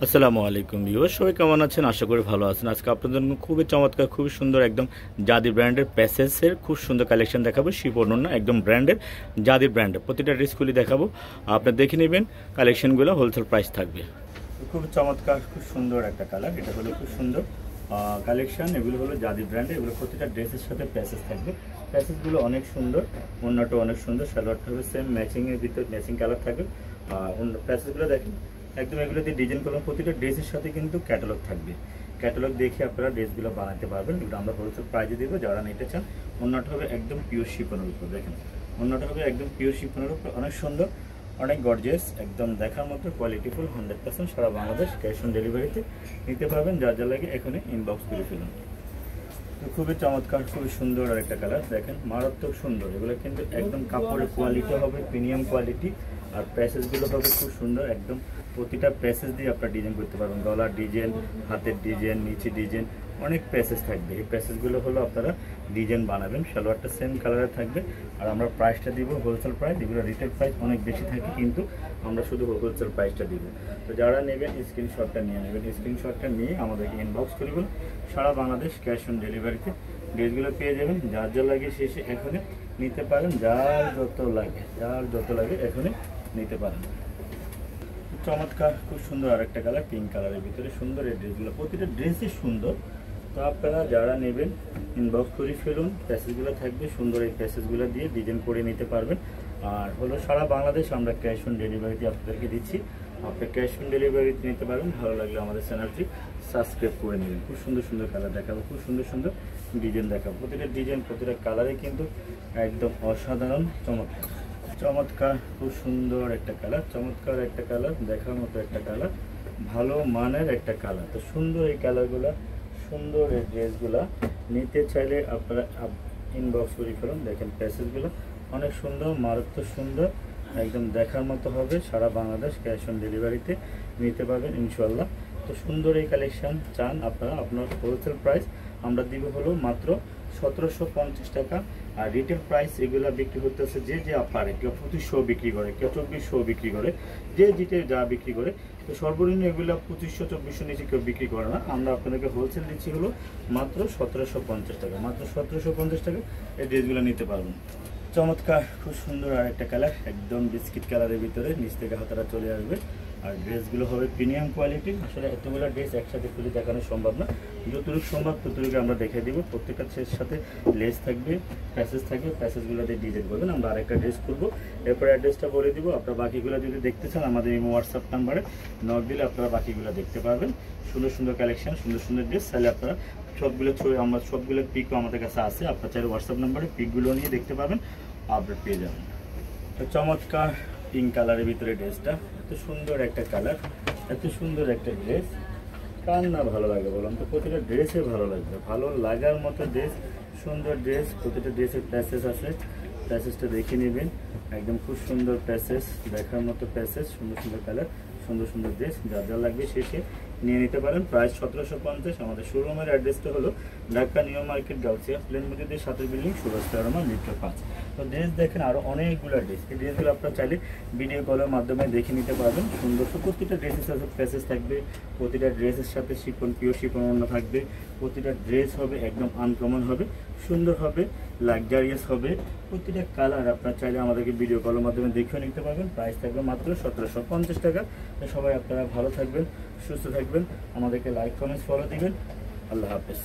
আসসালামু আলাইকুম ভিউয়ার, সবাই কেমন আছেন? আশা করি ভালো আছেন। আজকে আপনাদের জন্য খুবই চমৎকার, খুবই সুন্দর একদম জাদি ব্র্যান্ডের প্যাসেজের খুব সুন্দর কালেকশন দেখাবো। শিপন না, একদম ব্র্যান্ডের জাদি ব্র্যান্ডের প্রতিটা ড্রেসগুলি দেখাবো। আপনারা দেখে নেবেন, কালেকশনগুলো হোলসেল প্রাইস থাকবে। খুব চমৎকার, খুব সুন্দর একটা কালার, এটা হলো খুব সুন্দর কালেকশন। এগুলো হলো জাদি ব্র্যান্ডের, এগুলো প্রতিটা ড্রেসের সাথে প্যাসেজ থাকবে। প্যাসেজগুলো অনেক সুন্দর, ওড়নাটা অনেক সুন্দর, সালোয়ারটা হবে সেম ম্যাচিংয়ের ভিতর, ম্যাচিং কালার থাকবে। প্যাসেজগুলো দেখেন একদম এগুলোতে ডিজাইন করবেন। প্রতিটা ড্রেসের সাথে কিন্তু ক্যাটালগ থাকবে। ক্যাটালগ দেখে আপনারা ড্রেসগুলো বানাতে পারবেন। এগুলো আমরা হোলসেল প্রাইজে দেবো। যারা নিতে চান, ওড়নাটা হবে একদম পিওর শিফনের উপর। দেখেন ওড়নাটা হবে একদম পিওর শিফনের উপর, অনেক সুন্দর, অনেক গর্জিয়াস, একদম দেখার মতো কোয়ালিটিফুল। 100% সারা বাংলাদেশ ক্যাশ অন ডেলিভারিতে নিতে পারবেন। যা যা লাগে এখানে ইনবক্স করে ফেলুন। তো খুবই চমৎকার, খুবই সুন্দর আর একটা কালার, দেখেন মারাত্মক সুন্দর। এগুলো কিন্তু একদম কাপড়ের কোয়ালিটি হবে প্রিমিয়াম কোয়ালিটি। আর প্যাসেজগুলো হবে খুব সুন্দর, একদম প্রতিটা প্যাসেজ দিয়ে আপনারা ডিজাইন করতে পারবেন। গলার ডিজাইন, হাতের ডিজাইন, নিচে ডিজাইন, অনেক প্যাসেজ থাকবে। এই প্যাসেজগুলো হলো আপনারা ডিজাইন বানাবেন। সালোয়ারটা সেম কালারে থাকবে। আর আমরা প্রাইসটা দিব হোলসেল প্রাইস। এগুলো রিটেল প্রাইস অনেক বেশি থাকে, কিন্তু আমরা শুধু হোলসেল প্রাইসটা দিব। তো যারা নেবেন স্ক্রিনশটটা নিয়ে নেবেন। স্ক্রিনশটটা নিয়ে আমাদেরকে ইনবক্স করবেন। সারা বাংলাদেশ ক্যাশ অন ডেলিভারিতে ড্রেসগুলো পেয়ে যাবেন। যার যা লাগে শেষে এখানে নিতে পারেন। যার যত লাগে এখানে নিতে পারেন। চমৎকার, খুব সুন্দর আরেকটা কালার, পিঙ্ক কালারের ভিতরে সুন্দর এই ড্রেসগুলো, প্রতিটা ড্রেসই সুন্দর। তো আপনারা যারা নেবেন ইনবক্স করে ফেলুন। প্যাসেজগুলো থাকবে সুন্দর, এই প্যাসেজগুলো দিয়ে ডিজাইন করে নিতে পারবেন। আর হলো সারা বাংলাদেশ আমরা ক্যাশ অন ডেলিভারিতে আপনাদেরকে দিচ্ছি। আপনি ক্যাশ অন ডেলিভারিতে নিতে পারবেন। ভালো লাগলে আমাদের চ্যানেলটি সাবস্ক্রাইব করে নেবেন। খুব সুন্দর সুন্দর কালার দেখাবো, খুব সুন্দর সুন্দর ডিজাইন দেখাবো। প্রতিটা ডিজাইন, প্রতিটা কালারে কিন্তু একদম অসাধারণ চমৎকার। চমৎকার, খুব সুন্দর একটা কালার, চমৎকার একটা কালার, দেখার মতো একটা কালার, ভালো মানের একটা কালার। তো সুন্দর এই কালারগুলো, সুন্দর এই ড্রেসগুলো নিতে চাইলে আপনারা ইনবক্স করে ফেলুন। দেখেন প্যাসেজগুলো অনেক সুন্দর, মারাত্মক সুন্দর, একদম দেখার মতো হবে। সারা বাংলাদেশ ক্যাশ অন ডেলিভারিতে নিতে পারবেন ইনশাল্লাহ। তো সুন্দর এই কালেকশান চান আপনারা, আপনার হোলসেল প্রাইস আমরা দিব হলো মাত্র 1750 টাকা। আর রিটেল প্রাইস এগুলো বিক্রি করতেছে যে পারে, কেউ 2500 বিক্রি করে, কেউ 2400 বিক্রি করে, যে যেটা যা বিক্রি করে। তো সর্বনিম্ন এগুলো 2500-2400 নিচে কেউ বিক্রি করে না। আমরা আপনাদেরকে হোলসেল দিচ্ছি হলো মাত্র 1750 টাকা। মাত্র 1750 টাকা এই ড্রেসগুলো নিতে পারবেন। চমৎকার, খুব সুন্দর আর একটা কালার, একদম বিস্কিট কালারের ভিতরে, নিচ থেকে হাতাটা চলে আসবে। আর ড্রেসগুলো হবে প্রিমিয়াম কোয়ালিটির। আসলে এতগুলো ড্রেস একসাথে খুলে দেখানো সম্ভব না, যতটুকু সম্ভব ততটুকু আমরা দেখে দিব। প্রত্যেকটা সাথে লেস থাকবে, প্যাসেজ থাকবে, প্যাসেজগুলো দিয়ে ডিজাইন করবেন। আমরা আরেকটা ড্রেস করবো, এরপরে অ্যাড্রেসটা বলে দিব। আপনারা বাকিগুলো যদি দেখতে চান আমাদের এই হোয়াটসঅ্যাপ নাম্বারে নক দিলে আপনারা বাকিগুলো দেখতে পারবেন। সুন্দর সুন্দর কালেকশন, সুন্দর সুন্দর ড্রেস। চাইলে আপনারা সবগুলো ছবি, আমরা সবগুলো পিকও আমাদের কাছে আছে, আপনারা চাইলে হোয়াটসঅ্যাপ নাম্বারে পিকগুলো নিয়ে দেখতে পাবেন, আপডেট পেয়ে যাবেন। তো চমৎকার পিঙ্ক কালারের ভিতরে ড্রেসটা, এত সুন্দর একটা কালার, এত সুন্দর একটা ড্রেস, কার না ভালো লাগে বলুন? তো প্রতিটা ড্রেসে ভালো লাগবে, ভালো লাগার মতো ড্রেস, সুন্দর ড্রেস। প্রতিটা ড্রেসের প্যাসেজ আছে, প্যাসেজটা দেখে নেবেন। একদম খুব সুন্দর প্যাসেজ, দেখার মতো প্যাসেজ, সুন্দর সুন্দর কালার, সুন্দর সুন্দর ড্রেস। যা যা লাগবে শেষে নিয়ে নিতে পারেন। প্রাইস 1750। আমাদের শোরুমের অ্যাড্রেসটা হলো ঢাকা নিউ মার্কেট, গাউসিয়া প্লেন মসজিদের 7 বিল্ডিং, সুভাষ রহমান, লিফট 5। তো ড্রেস দেখেন আরও অনেকগুলো ড্রেস। এই ড্রেসগুলো আপনারা চাইলে ভিডিও কলের মাধ্যমে দেখে নিতে পারবেন। সুন্দর, তো প্রতিটা ড্রেসের সাথে প্যাসেজ থাকবে, প্রতিটা ড্রেসের সাথে শিফন, পিওর শিফন ওড়না থাকবে। প্রতিটা ড্রেস হবে একদম আনকমন হবে, সুন্দর হবে, লাক্সারিয়াস হবে। প্রতিটা কালার আপনারা চাইলে আমাদেরকে ভিডিও কলের মাধ্যমে দেখেও নিতে পারবেন। প্রাইস থাকবে মাত্র 1750 টাকা। তো সবাই আপনারা ভালো থাকবেন, সুস্থ থাকবেন, আমাদেরকে লাইক, কমেন্টস, ফলো দিবেন। আল্লাহ হাফেজ।